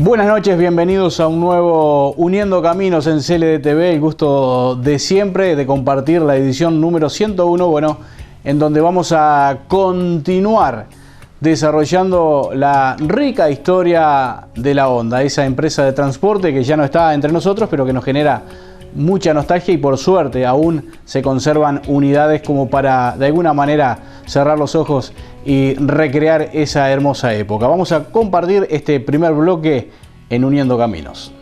Buenas noches, bienvenidos a un nuevo Uniendo Caminos en CLD-TV. El gusto de siempre de compartir la edición número 101, en donde vamos a continuar desarrollando la rica historia de la Honda, esa empresa de transporte que ya no está entre nosotros, pero que nos genera mucha nostalgia y por suerte aún se conservan unidades como para de alguna manera cerrar los ojos y recrear esa hermosa época. Vamos a compartir este primer bloque en Uniendo Caminos.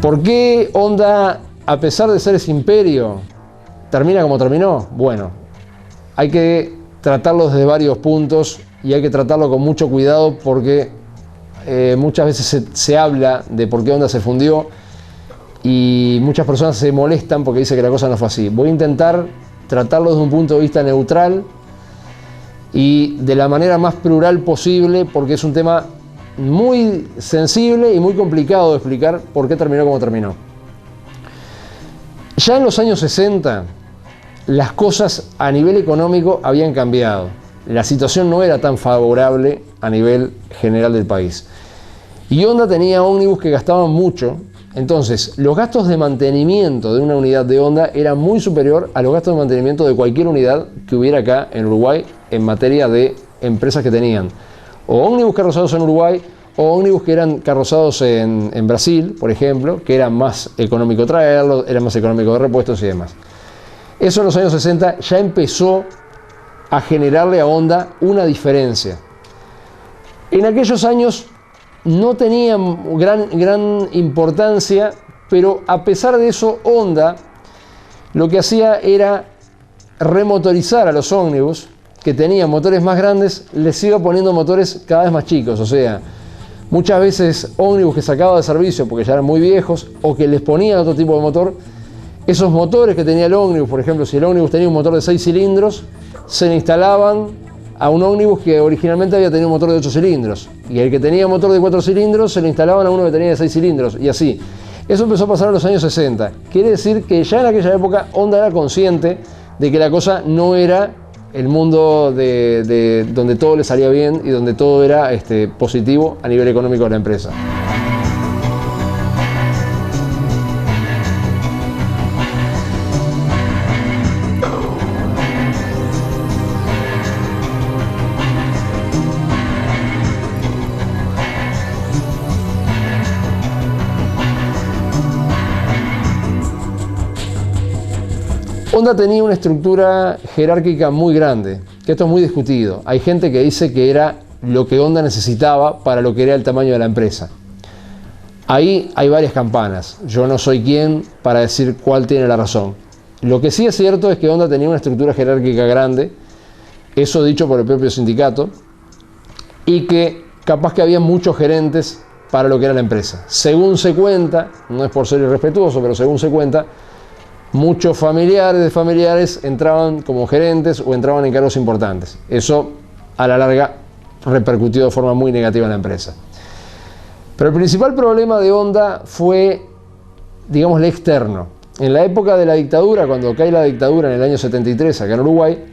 ¿Por qué Honda, a pesar de ser ese imperio, termina como terminó? Bueno, hay que tratarlo desde varios puntos y hay que tratarlo con mucho cuidado porque muchas veces se habla de por qué Honda se fundió y muchas personas se molestan porque dicen que la cosa no fue así. Voy a intentar tratarlo desde un punto de vista neutral y de la manera más plural posible porque es un tema muy sensible y muy complicado de explicar por qué terminó como terminó. Ya en los años 60 las cosas a nivel económico habían cambiado. La situación no era tan favorable a nivel general del país. Y Honda tenía ómnibus que gastaban mucho, entonces los gastos de mantenimiento de una unidad de Honda eran muy superior a los gastos de mantenimiento de cualquier unidad que hubiera acá en Uruguay en materia de empresas que tenían o ómnibus carrozados en Uruguay o ómnibus que eran carrozados en Brasil, por ejemplo, que era más económico traerlos, era más económico de repuestos y demás. Eso en los años 60 ya empezó a generarle a Honda una diferencia. En aquellos años no tenía gran importancia, pero a pesar de eso Honda lo que hacía era remotorizar a los ómnibus que tenían motores más grandes, les iba poniendo motores cada vez más chicos, o sea, muchas veces ómnibus que sacaba de servicio porque ya eran muy viejos o que les ponían otro tipo de motor, esos motores que tenía el ómnibus, por ejemplo, si el ómnibus tenía un motor de 6 cilindros, se le instalaban a un ómnibus que originalmente había tenido un motor de 8 cilindros y el que tenía motor de 4 cilindros se le instalaban a uno que tenía de 6 cilindros y así. Eso empezó a pasar en los años 60. Quiere decir que ya en aquella época Honda era consciente de que la cosa no era el mundo de donde todo le salía bien y donde todo era positivo a nivel económico de la empresa. Honda tenía una estructura jerárquica muy grande, que esto es muy discutido. Hay gente que dice que era lo que Honda necesitaba para lo que era el tamaño de la empresa. Ahí hay varias campanas. Yo no soy quien para decir cuál tiene la razón. Lo que sí es cierto es que Honda tenía una estructura jerárquica grande, eso dicho por el propio sindicato, y que capaz que había muchos gerentes para lo que era la empresa. Según se cuenta, no es por ser irrespetuoso, pero según se cuenta, muchos familiares de familiares entraban como gerentes o entraban en cargos importantes. Eso, a la larga, repercutió de forma muy negativa en la empresa. Pero el principal problema de Honda fue, digamos, el externo. En la época de la dictadura, cuando cae la dictadura en el año 73 acá en Uruguay,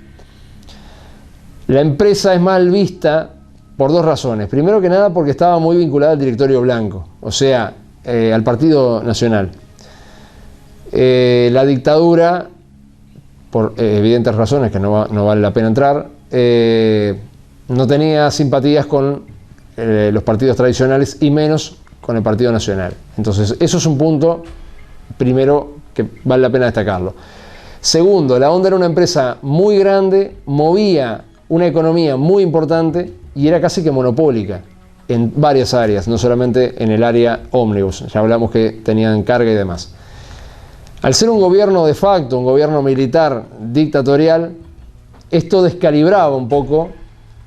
la empresa es mal vista por dos razones. Primero que nada porque estaba muy vinculada al directorio blanco, o sea, al Partido Nacional. La dictadura, por evidentes razones que no vale la pena entrar, no tenía simpatías con los partidos tradicionales y menos con el Partido Nacional. Entonces, eso es un punto, primero, que vale la pena destacarlo. Segundo, la Honda era una empresa muy grande, movía una economía muy importante y era casi que monopólica en varias áreas, no solamente en el área ómnibus. Ya hablamos que tenían carga y demás. Al ser un gobierno de facto, un gobierno militar dictatorial, esto descalibraba un poco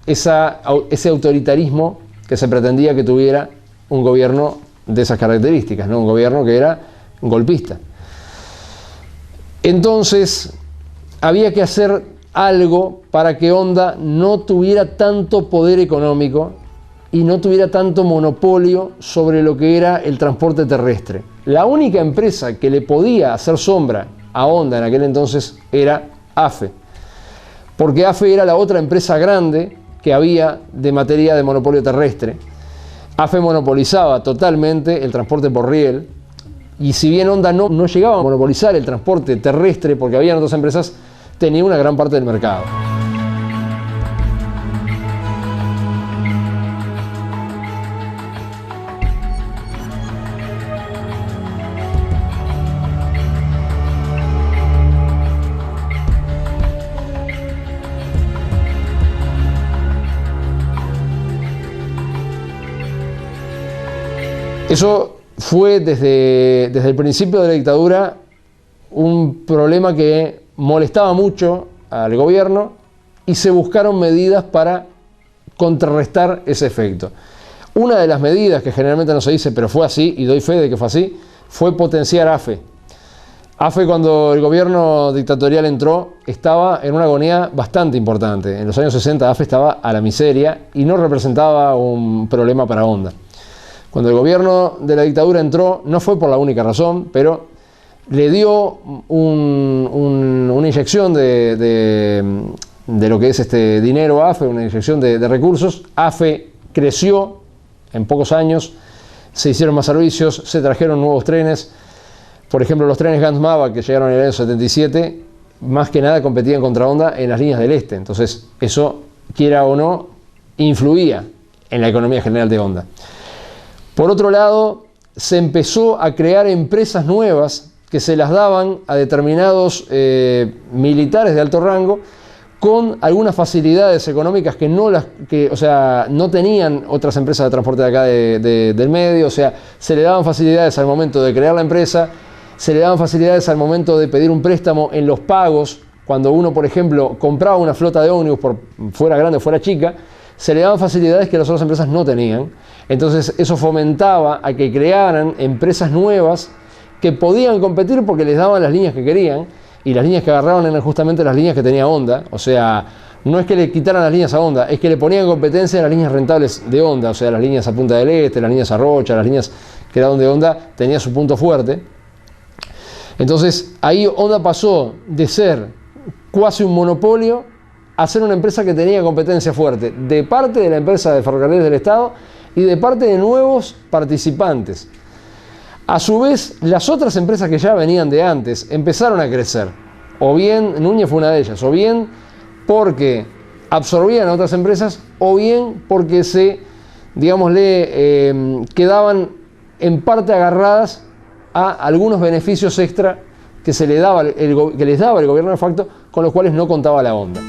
ese autoritarismo que se pretendía que tuviera un gobierno de esas características, ¿no? Un gobierno que era golpista. Entonces, había que hacer algo para que Honda no tuviera tanto poder económico y no tuviera tanto monopolio sobre lo que era el transporte terrestre. La única empresa que le podía hacer sombra a Honda en aquel entonces era AFE, porque AFE era la otra empresa grande que había de materia de monopolio terrestre. AFE monopolizaba totalmente el transporte por riel, y si bien Honda no llegaba a monopolizar el transporte terrestre porque había otras empresas, tenía una gran parte del mercado. Eso fue desde el principio de la dictadura un problema que molestaba mucho al gobierno y se buscaron medidas para contrarrestar ese efecto. Una de las medidas, que generalmente no se dice, pero fue así, y doy fe de que fue así, fue potenciar AFE. AFE, cuando el gobierno dictatorial entró, estaba en una agonía bastante importante. En los años 60 AFE estaba a la miseria y no representaba un problema para Honda. Cuando el gobierno de la dictadura entró, no fue por la única razón, pero le dio una inyección de lo que es dinero a AFE, una inyección de recursos. AFE creció en pocos años, se hicieron más servicios, se trajeron nuevos trenes. Por ejemplo, los trenes Gans-Mava que llegaron en el año 77, más que nada competían contra Honda en las líneas del este. Entonces, eso, quiera o no, influía en la economía general de Honda. Por otro lado, se empezó a crear empresas nuevas que se las daban a determinados militares de alto rango con algunas facilidades económicas que no tenían otras empresas de transporte de acá del medio. O sea, se le daban facilidades al momento de crear la empresa, se le daban facilidades al momento de pedir un préstamo en los pagos. Cuando uno, por ejemplo, compraba una flota de ómnibus, por fuera grande o fuera chica, se le daban facilidades que las otras empresas no tenían. Entonces eso fomentaba a que crearan empresas nuevas que podían competir porque les daban las líneas que querían, y las líneas que agarraban eran justamente las líneas que tenía Honda. O sea, no es que le quitaran las líneas a Honda, es que le ponían competencia a las líneas rentables de Honda, o sea, las líneas a Punta del Este, las líneas a Rocha, las líneas que era donde Honda tenía su punto fuerte. Entonces ahí Honda pasó de ser cuasi un monopolio a ser una empresa que tenía competencia fuerte de parte de la empresa de ferrocarriles del Estado y de parte de nuevos participantes. A su vez, las otras empresas que ya venían de antes empezaron a crecer. O bien, Núñez fue una de ellas, o bien porque absorbían a otras empresas, o bien porque quedaban en parte agarradas a algunos beneficios extra que les daba el gobierno de facto, con los cuales no contaba la onda.